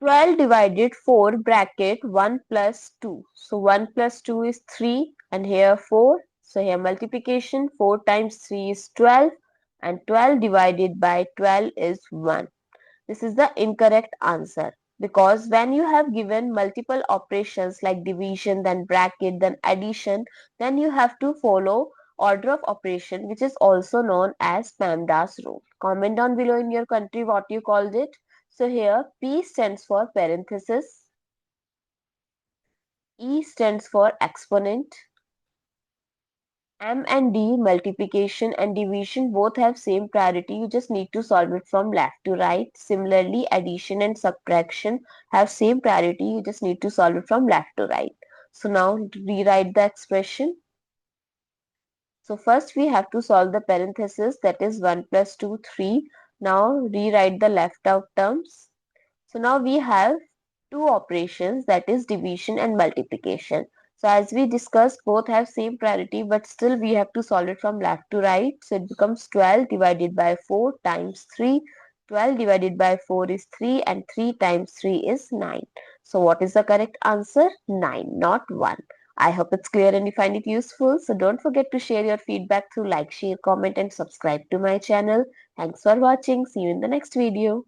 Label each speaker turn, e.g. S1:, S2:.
S1: 12 divided 4 bracket 1 plus 2. So 1 plus 2 is 3 and here 4. So here multiplication 4 times 3 is 12 and 12 divided by 12 is 1. This is the incorrect answer because when you have given multiple operations like division, then bracket, then addition, then you have to follow order of operation, which is also known as PEMDAS rule. Comment down below in your country what you called it. So here P stands for parenthesis, E stands for exponent, M and D, multiplication and division, both have same priority. You just need to solve it from left to right. Similarly, addition and subtraction have same priority. You just need to solve it from left to right. So now rewrite the expression. So first we have to solve the parenthesis, that is 1 plus 2, 3. Now rewrite the left out terms. So now we have two operations, that is division and multiplication. So as we discussed, both have same priority, but still we have to solve it from left to right. So it becomes 12 divided by 4 times 3. 12 divided by 4 is 3 and 3 times 3 is 9. So what is the correct answer? 9, not 1. I hope it's clear and you find it useful. So don't forget to share your feedback through like, share, comment and subscribe to my channel. Thanks for watching. See you in the next video.